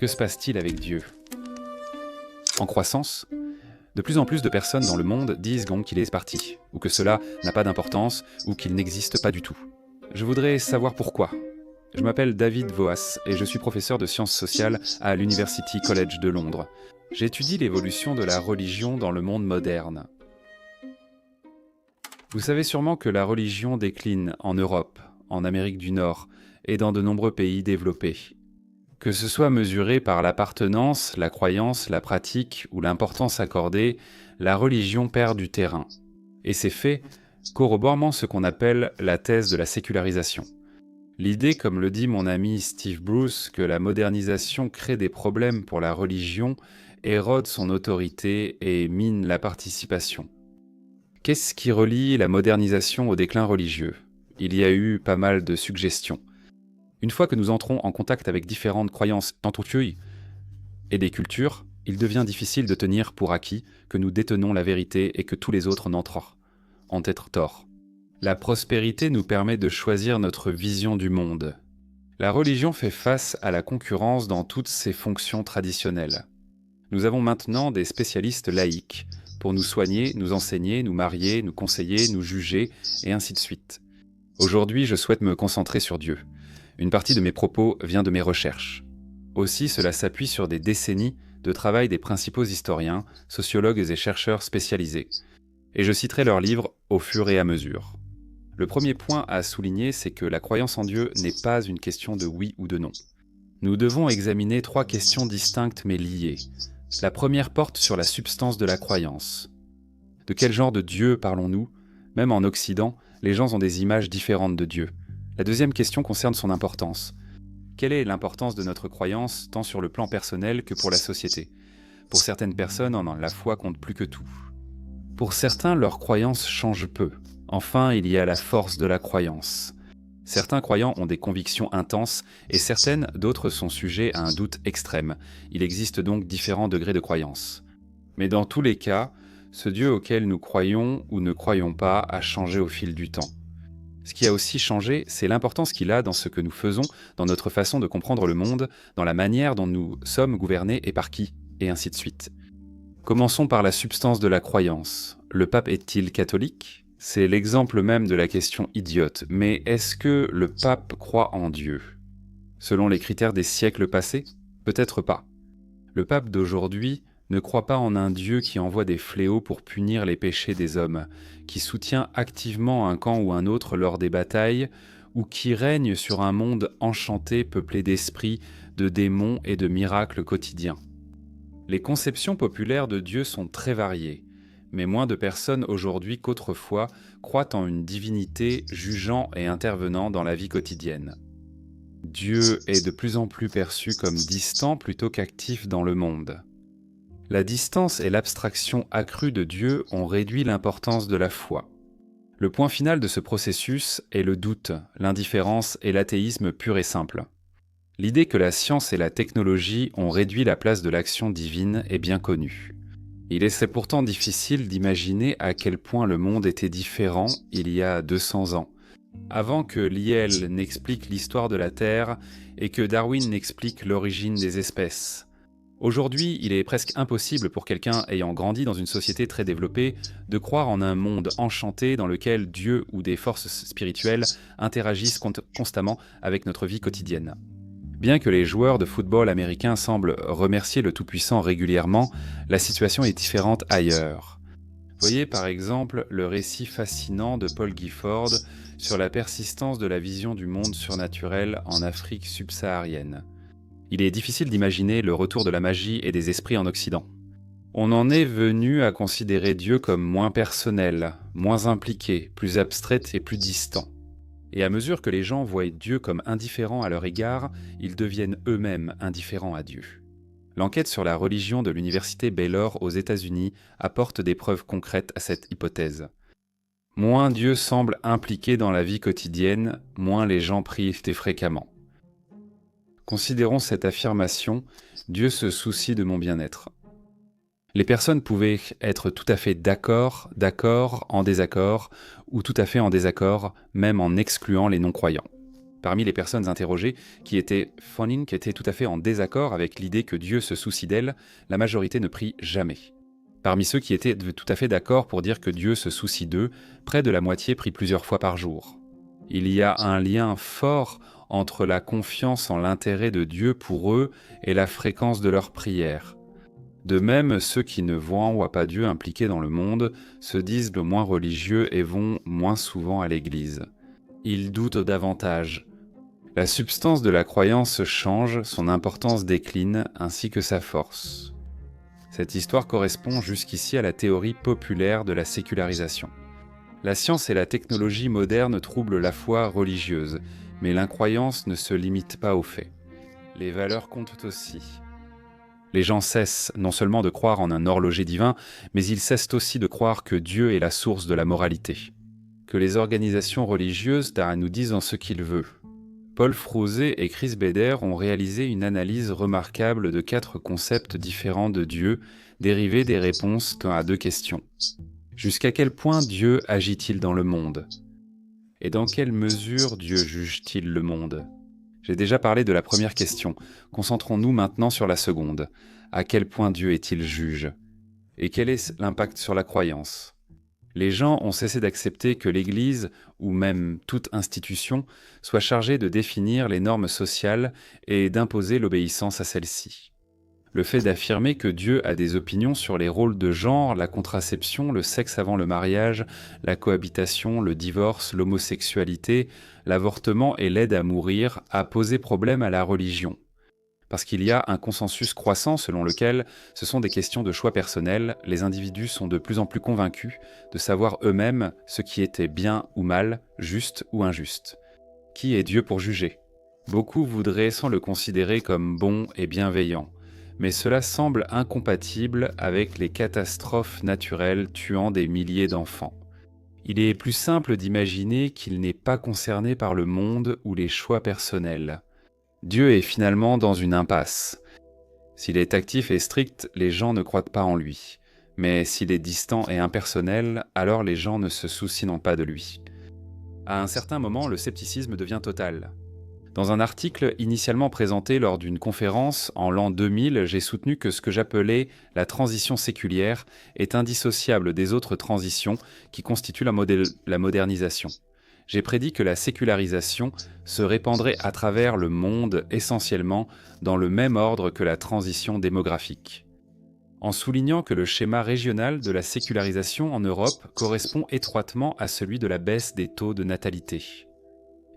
Que se passe-t-il avec Dieu? En croissance, de plus en plus de personnes dans le monde disent donc qu'il est parti, ou que cela n'a pas d'importance, ou qu'il n'existe pas du tout. Je voudrais savoir pourquoi. Je m'appelle David Voas et je suis professeur de sciences sociales à l'University College de Londres. J'étudie l'évolution de la religion dans le monde moderne. Vous savez sûrement que la religion décline en Europe, en Amérique du Nord et dans de nombreux pays développés. Que ce soit mesuré par l'appartenance, la croyance, la pratique ou l'importance accordée, la religion perd du terrain. Et ces faits corroborent ce qu'on appelle la thèse de la sécularisation. L'idée, comme le dit mon ami Steve Bruce, que la modernisation crée des problèmes pour la religion, érode son autorité et mine la participation. Qu'est-ce qui relie la modernisation au déclin religieux? Il y a eu pas mal de suggestions. Une fois que nous entrons en contact avec différentes croyances tantoutieuilles et des cultures, il devient difficile de tenir pour acquis que nous détenons la vérité et que tous les autres n'entrent en être tort. La prospérité nous permet de choisir notre vision du monde. La religion fait face à la concurrence dans toutes ses fonctions traditionnelles. Nous avons maintenant des spécialistes laïcs pour nous soigner, nous enseigner, nous marier, nous conseiller, nous juger, et ainsi de suite. Aujourd'hui, je souhaite me concentrer sur Dieu. Une partie de mes propos vient de mes recherches. Aussi, cela s'appuie sur des décennies de travail des principaux historiens, sociologues et chercheurs spécialisés. Et je citerai leurs livres au fur et à mesure. Le premier point à souligner, c'est que la croyance en Dieu n'est pas une question de oui ou de non. Nous devons examiner 3 questions distinctes mais liées. La première porte sur la substance de la croyance. De quel genre de Dieu parlons-nous? Même en Occident, les gens ont des images différentes de Dieu. La deuxième question concerne son importance. Quelle est l'importance de notre croyance, tant sur le plan personnel que pour la société? Pour certaines personnes, la foi compte plus que tout. Pour certains, leur croyance change peu. Enfin, il y a la force de la croyance. Certains croyants ont des convictions intenses et d'autres sont sujets à un doute extrême. Il existe donc différents degrés de croyance. Mais dans tous les cas, ce Dieu auquel nous croyons ou ne croyons pas a changé au fil du temps. Ce qui a aussi changé, c'est l'importance qu'il a dans ce que nous faisons, dans notre façon de comprendre le monde, dans la manière dont nous sommes gouvernés et par qui, et ainsi de suite. Commençons par la substance de la croyance. Le pape est-il catholique? C'est l'exemple même de la question idiote, mais est-ce que le pape croit en Dieu? Selon les critères des siècles passés? Peut-être pas. Le pape d'aujourd'hui ne croit pas en un Dieu qui envoie des fléaux pour punir les péchés des hommes, qui soutient activement un camp ou un autre lors des batailles, ou qui règne sur un monde enchanté peuplé d'esprits, de démons et de miracles quotidiens. Les conceptions populaires de Dieu sont très variées, mais moins de personnes aujourd'hui qu'autrefois croient en une divinité jugeant et intervenant dans la vie quotidienne. Dieu est de plus en plus perçu comme distant plutôt qu'actif dans le monde. La distance et l'abstraction accrue de Dieu ont réduit l'importance de la foi. Le point final de ce processus est le doute, l'indifférence et l'athéisme pur et simple. L'idée que la science et la technologie ont réduit la place de l'action divine est bien connue. Il est pourtant difficile d'imaginer à quel point le monde était différent il y a 200 ans, avant que Lyell n'explique l'histoire de la Terre et que Darwin n'explique l'origine des espèces. Aujourd'hui, il est presque impossible pour quelqu'un ayant grandi dans une société très développée de croire en un monde enchanté dans lequel Dieu ou des forces spirituelles interagissent constamment avec notre vie quotidienne. Bien que les joueurs de football américains semblent remercier le Tout-Puissant régulièrement, la situation est différente ailleurs. Voyez par exemple le récit fascinant de Paul Gifford sur la persistance de la vision du monde surnaturel en Afrique subsaharienne. Il est difficile d'imaginer le retour de la magie et des esprits en Occident. On en est venu à considérer Dieu comme moins personnel, moins impliqué, plus abstrait et plus distant. Et à mesure que les gens voient Dieu comme indifférent à leur égard, ils deviennent eux-mêmes indifférents à Dieu. L'enquête sur la religion de l'université Baylor aux États-Unis apporte des preuves concrètes à cette hypothèse. Moins Dieu semble impliqué dans la vie quotidienne, moins les gens prient fréquemment. Considérons cette affirmation, Dieu se soucie de mon bien-être. Les personnes pouvaient être tout à fait d'accord, en désaccord, ou tout à fait en désaccord, même en excluant les non-croyants. Parmi les personnes interrogées Fanning était tout à fait en désaccord avec l'idée que Dieu se soucie d'elle, la majorité ne prie jamais. Parmi ceux qui étaient tout à fait d'accord pour dire que Dieu se soucie d'eux, près de la moitié prient plusieurs fois par jour. Il y a un lien fort entre la confiance en l'intérêt de Dieu pour eux et la fréquence de leurs prières. De même, ceux qui ne voient pas Dieu impliqué dans le monde se disent le moins religieux et vont moins souvent à l'église. Ils doutent davantage. La substance de la croyance change, son importance décline, ainsi que sa force. Cette histoire correspond jusqu'ici à la théorie populaire de la sécularisation. La science et la technologie moderne troublent la foi religieuse, mais l'incroyance ne se limite pas aux faits. Les valeurs comptent aussi. Les gens cessent non seulement de croire en un horloger divin, mais ils cessent aussi de croire que Dieu est la source de la moralité. Que les organisations religieuses nous disent en ce qu'il veut. Paul Frouzet et Chris Beder ont réalisé une analyse remarquable de 4 concepts différents de Dieu, dérivés des réponses à 2 questions. Jusqu'à quel point Dieu agit-il dans le monde? Et dans quelle mesure Dieu juge-t-il le monde? J'ai déjà parlé de la première question. Concentrons-nous maintenant sur la seconde. À quel point Dieu est-il juge? Et quel est l'impact sur la croyance? Les gens ont cessé d'accepter que l'Église, ou même toute institution, soit chargée de définir les normes sociales et d'imposer l'obéissance à celles-ci. Le fait d'affirmer que Dieu a des opinions sur les rôles de genre, la contraception, le sexe avant le mariage, la cohabitation, le divorce, l'homosexualité, l'avortement et l'aide à mourir a posé problème à la religion. Parce qu'il y a un consensus croissant selon lequel ce sont des questions de choix personnels, les individus sont de plus en plus convaincus de savoir eux-mêmes ce qui était bien ou mal, juste ou injuste. Qui est Dieu pour juger? Beaucoup voudraient sans le considérer comme bon et bienveillant, mais cela semble incompatible avec les catastrophes naturelles tuant des milliers d'enfants. Il est plus simple d'imaginer qu'il n'est pas concerné par le monde ou les choix personnels. Dieu est finalement dans une impasse. S'il est actif et strict, les gens ne croient pas en lui. Mais s'il est distant et impersonnel, alors les gens ne se soucient pas de lui. À un certain moment, le scepticisme devient total. Dans un article initialement présenté lors d'une conférence en l'an 2000, j'ai soutenu que ce que j'appelais la transition séculière est indissociable des autres transitions qui constituent la modernisation. J'ai prédit que la sécularisation se répandrait à travers le monde essentiellement dans le même ordre que la transition démographique. En soulignant que le schéma régional de la sécularisation en Europe correspond étroitement à celui de la baisse des taux de natalité.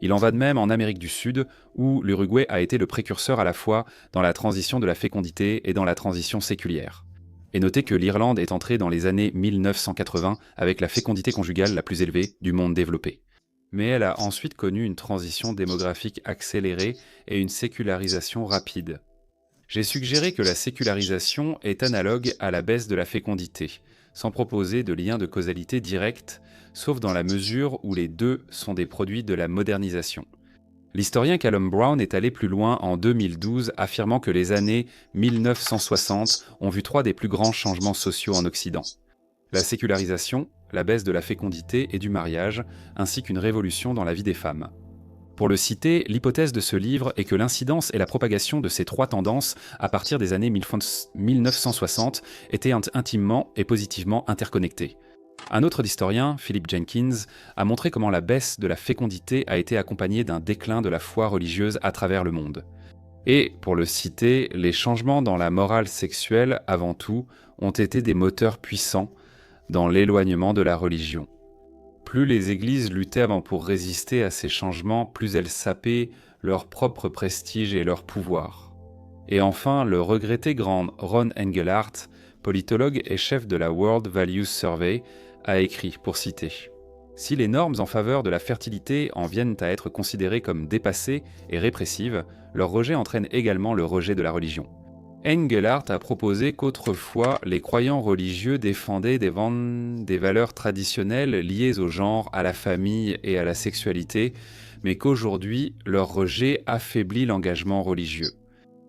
Il en va de même en Amérique du Sud, où l'Uruguay a été le précurseur à la fois dans la transition de la fécondité et dans la transition séculière. Et notez que l'Irlande est entrée dans les années 1980 avec la fécondité conjugale la plus élevée du monde développé. Mais elle a ensuite connu une transition démographique accélérée et une sécularisation rapide. J'ai suggéré que la sécularisation est analogue à la baisse de la fécondité, sans proposer de lien de causalité direct, sauf dans la mesure où les deux sont des produits de la modernisation. L'historien Callum Brown est allé plus loin en 2012, affirmant que les années 1960 ont vu 3 des plus grands changements sociaux en Occident. La sécularisation, la baisse de la fécondité et du mariage, ainsi qu'une révolution dans la vie des femmes. Pour le citer, l'hypothèse de ce livre est que l'incidence et la propagation de ces 3 tendances à partir des années 1960 étaient intimement et positivement interconnectées. Un autre historien, Philip Jenkins, a montré comment la baisse de la fécondité a été accompagnée d'un déclin de la foi religieuse à travers le monde. Et, pour le citer, les changements dans la morale sexuelle, avant tout, ont été des moteurs puissants dans l'éloignement de la religion. Plus les églises luttaient pour résister à ces changements, plus elles sapaient leur propre prestige et leur pouvoir. Et enfin, le regretté grand Ron Engelhardt, politologue et chef de la World Values Survey, a écrit, pour citer, « Si les normes en faveur de la fertilité en viennent à être considérées comme dépassées et répressives, leur rejet entraîne également le rejet de la religion. » Engelhardt a proposé qu'autrefois, les croyants religieux défendaient des valeurs traditionnelles liées au genre, à la famille et à la sexualité, mais qu'aujourd'hui, leur rejet affaiblit l'engagement religieux.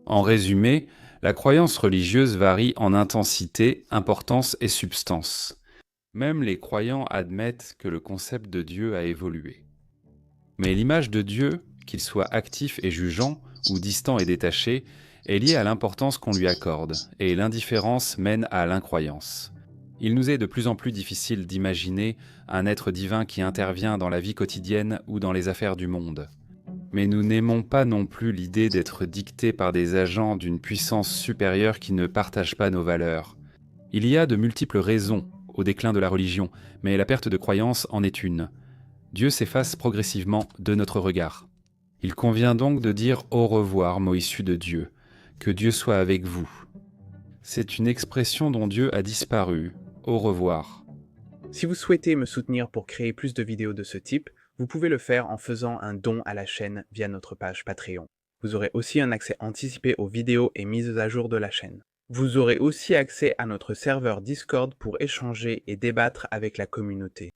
En résumé, la croyance religieuse varie en intensité, importance et substance. Même les croyants admettent que le concept de Dieu a évolué. Mais l'image de Dieu, qu'il soit actif et jugeant ou distant et détaché, est lié à l'importance qu'on lui accorde, et l'indifférence mène à l'incroyance. Il nous est de plus en plus difficile d'imaginer un être divin qui intervient dans la vie quotidienne ou dans les affaires du monde. Mais nous n'aimons pas non plus l'idée d'être dictés par des agents d'une puissance supérieure qui ne partagent pas nos valeurs. Il y a de multiples raisons au déclin de la religion, mais la perte de croyance en est une. Dieu s'efface progressivement de notre regard. Il convient donc de dire au revoir, mots issus de Dieu. Que Dieu soit avec vous. C'est une expression dont Dieu a disparu. Au revoir. Si vous souhaitez me soutenir pour créer plus de vidéos de ce type, vous pouvez le faire en faisant un don à la chaîne via notre page Patreon. Vous aurez aussi un accès anticipé aux vidéos et mises à jour de la chaîne. Vous aurez aussi accès à notre serveur Discord pour échanger et débattre avec la communauté.